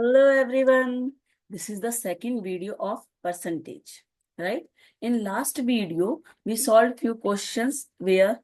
Hello everyone. This is the second video of percentage, right? In last video, we solved few questions where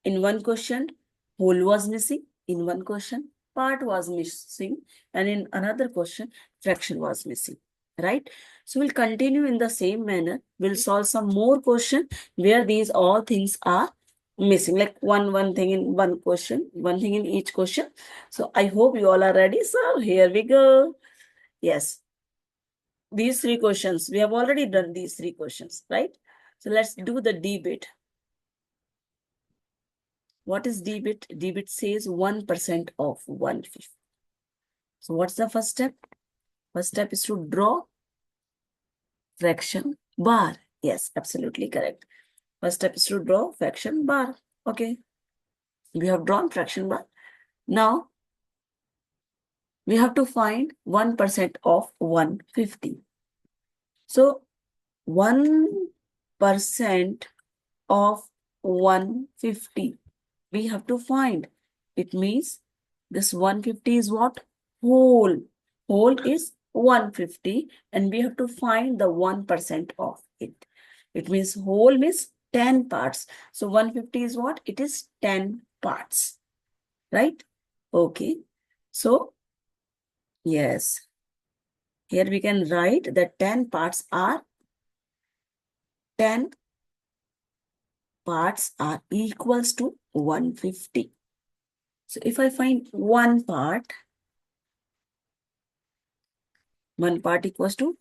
in one question, whole was missing, in one question, part was missing, and in another question, fraction was missing, right? So we'll continue in the same manner. We'll solve some more question where these all things are missing, like one thing in one question, one thing in each question. So I hope you all are ready. So here we go. Yes, these three questions, we have already done these three questions, right? So let's do the D bit. What is D bit? D bit says 1% of 150. So what's the first step? First step is to draw fraction bar. Yes, absolutely correct. First step is to draw fraction bar. Okay, we have drawn fraction bar. Now we have to find 1% of 150. So 1% of 150 we have to find. It means this 150 is what? Whole. Whole is 150 and we have to find the 1% of it. It means whole means 10 parts. So 150 is what? It is 10 parts. Right? Okay. So, yes. Here we can write that 10 parts are 10 parts are equals to 150. So if I find one part equals to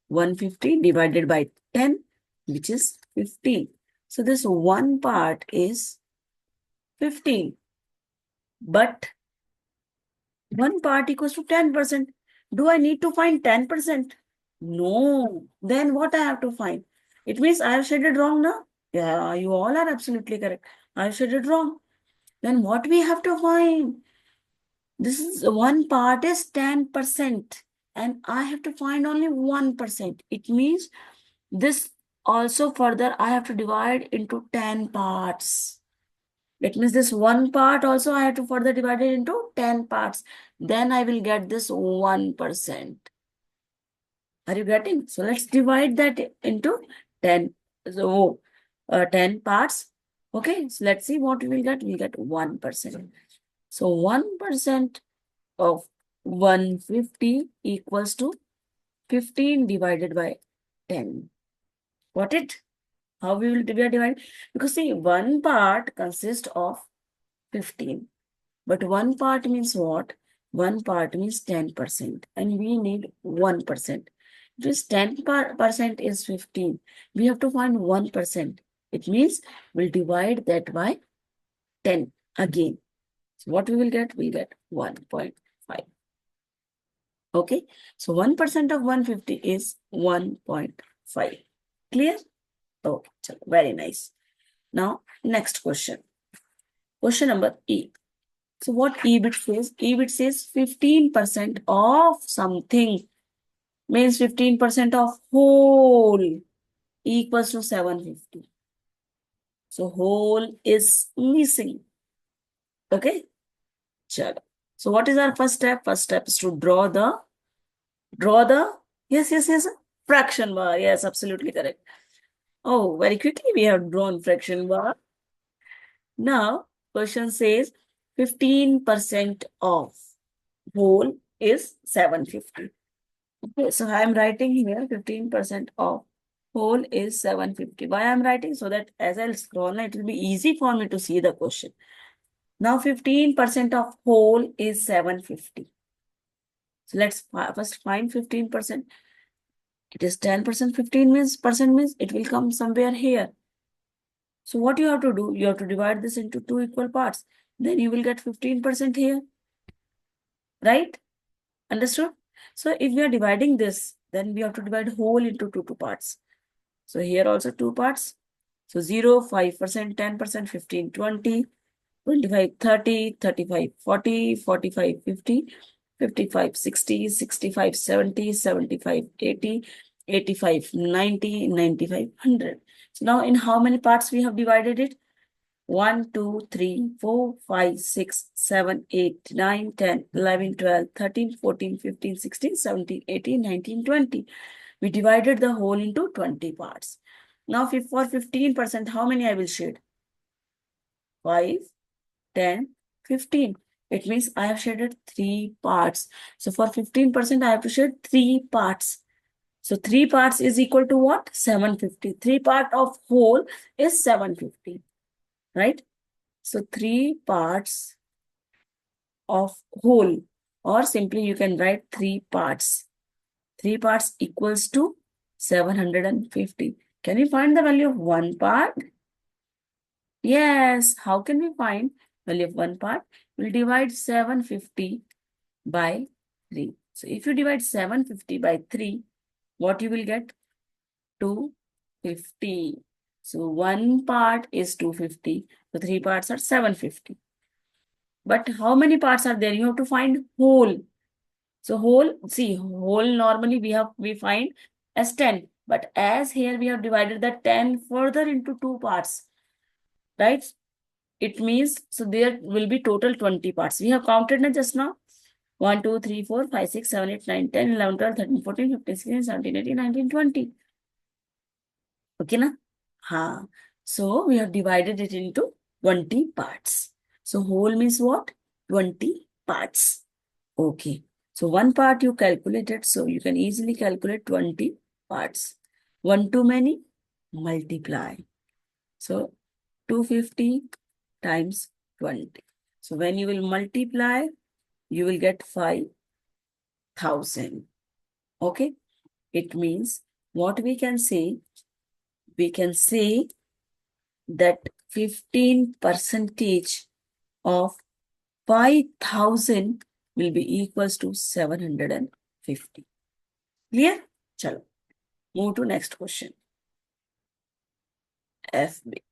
150 divided by 10, which is 15. So this one part is 15. But one part equals to 10%. Do I need to find 10%? No. Then what I have to find? It means I have shaded wrong now. Yeah, you all are absolutely correct. I have shaded wrong. Then what we have to find? This is one part is 10% and I have to find only 1%. It means this also further I have to divide into 10 parts. It means this one part also I have to further divide it into 10 parts. Then I will get this 1%. Are you getting? So let's divide that into 10. So 10 parts. Okay, so let's see what we will get. We'll get 1%. So 1% of 150 equals to 15 divided by 10. Got it? How we will divide? Because see, one part consists of 15. But one part means what? One part means 10%. And we need 1%. This 10% is 15. We have to find 1%. It means we'll divide that by 10 again. So what we will get? We'll get 1.5. Okay. So 1% of 150 is 1.5. Clear? Okay. Very nice. Now, next question. Question number E. So what EBIT says? EBIT says 15% of something means 15% of whole equals to 750. So whole is missing. Okay. Chalo. So what is our first step? First step is to draw the yes, fraction bar. Yes, absolutely correct. Oh, very quickly we have drawn fraction bar. Now, question says 15% of whole is 750. Okay, so I am writing here 15% of whole is 750. Why I am writing? So that as I'll scroll, it will be easy for me to see the question. Now 15% of whole is 750. So let's first find 15%. It is 10%. 15 means percent means it will come somewhere here. So what you have to do? You have to divide this into two equal parts. Then you will get 15% here. Right? Understood? So if we are dividing this, then we have to divide whole into two parts. So here also two parts. So 0, 5%, 10%, 15, 20, 25, 30, 35, 40, 45, 50, 55, 60, 65, 70, 75, 80, 85, 90, 95, 100. So now in how many parts we have divided it? 1, 2, 3, 4, 5, 6, 7, 8, 9, 10, 11, 12, 13, 14, 15, 16, 17, 18, 19, 20. We divided the whole into 20 parts. Now, for 15%, how many I will shade? 5, 10, 15. It means I have shaded 3 parts. So, for 15%, I have to shade 3 parts. So, 3 parts is equal to what? 750. 3 part of whole is 750, right? So, 3 parts of whole, or simply you can write 3 parts. 3 parts equals to 750. Can you find the value of 1 part? Yes. How can we find value of 1 part? We'll divide 750 by 3. So if you divide 750 by 3, what you will get? 250. So 1 part is 250. So 3 parts are 750. But how many parts are there? You have to find whole. So whole normally we find as 10. But as here we have divided the 10 further into 2 parts, right? It means, so there will be total 20 parts. We have counted na just now. 1, 2, 3, 4, 5, 6, 7, 8, 9, 10, 11, 12, 13, 14, 15, 16, 17, 18, 19, 20. Okay na? Ha. So we have divided it into 20 parts. So whole means what? 20 parts. Okay. So 1 part you calculated, so you can easily calculate 20 parts. 1 too many? Multiply. So 250 times 20. So when you will multiply, you will get 5,000. Okay. It means what we can say? We can say that 15% of 5,000 will be equals to 750. Clear? Chalo. Move to next question. F bit.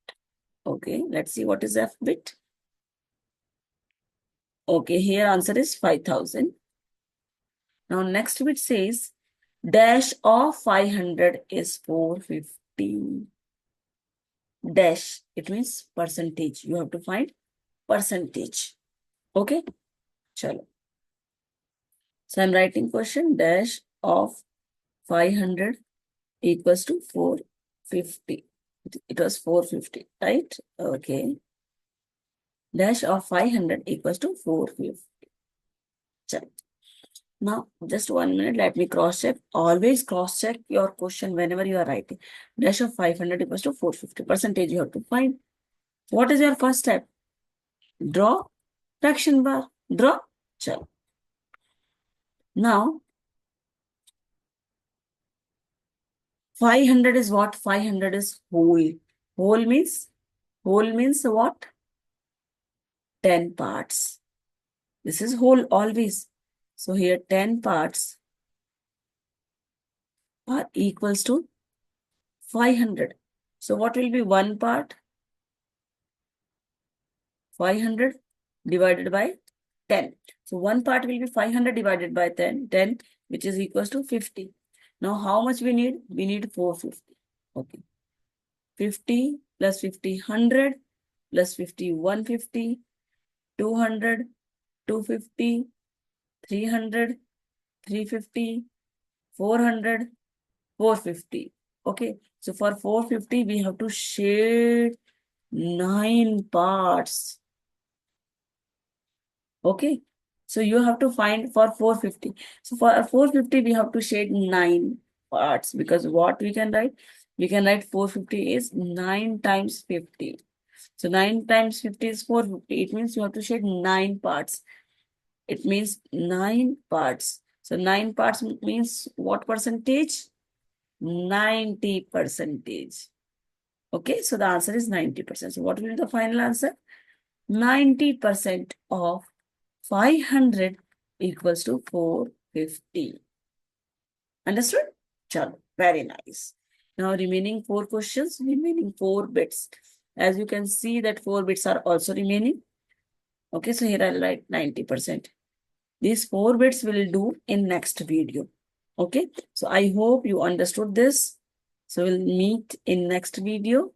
Okay, let's see what is F bit. Okay, here answer is 5,000. Now next bit says dash of 500 is 450. Dash, it means percentage. You have to find percentage. Okay, chalo. So I'm writing question dash of 500 equals to 450. It was 450, right? Okay. Dash of 500 equals to 450. Check. Now, just 1 minute, let me cross check. Always cross check your question whenever you are writing. Dash of 500 equals to 450. Percentage you have to find. What is your first step? Draw fraction bar. Draw. Check. Now, 500 is what? 500 is whole. Whole means what? 10 parts. This is whole always. So here 10 parts are equals to 500. So what will be 1 part? 500 divided by 10. So 1 part will be 500 divided by 10, which is equals to 50. Now how much we need? We need 450. Okay. 50 plus 50, 100 plus 50, 150, 200, 250, 300, 350, 400, 450. Okay. So for 450, we have to shade 9 parts. Okay. So you have to find for 450. So for 450, we have to shade 9 parts, because what we can write? We can write 450 is 9 times 50. So 9 times 50 is 450. It means you have to shade 9 parts. It means 9 parts. So 9 parts means what percentage? 90%. Okay, so the answer is 90%. So what will be the final answer? 90% of 500 equals to 450. Understood? Chalo, very nice. Now remaining 4 questions, remaining 4 bits. As you can see that 4 bits are also remaining. Okay, so here I'll write 90%. These 4 bits will do in next video. Okay, so I hope you understood this. So we'll meet in next video.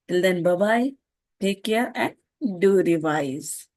Till then, bye-bye. Take care and do revise.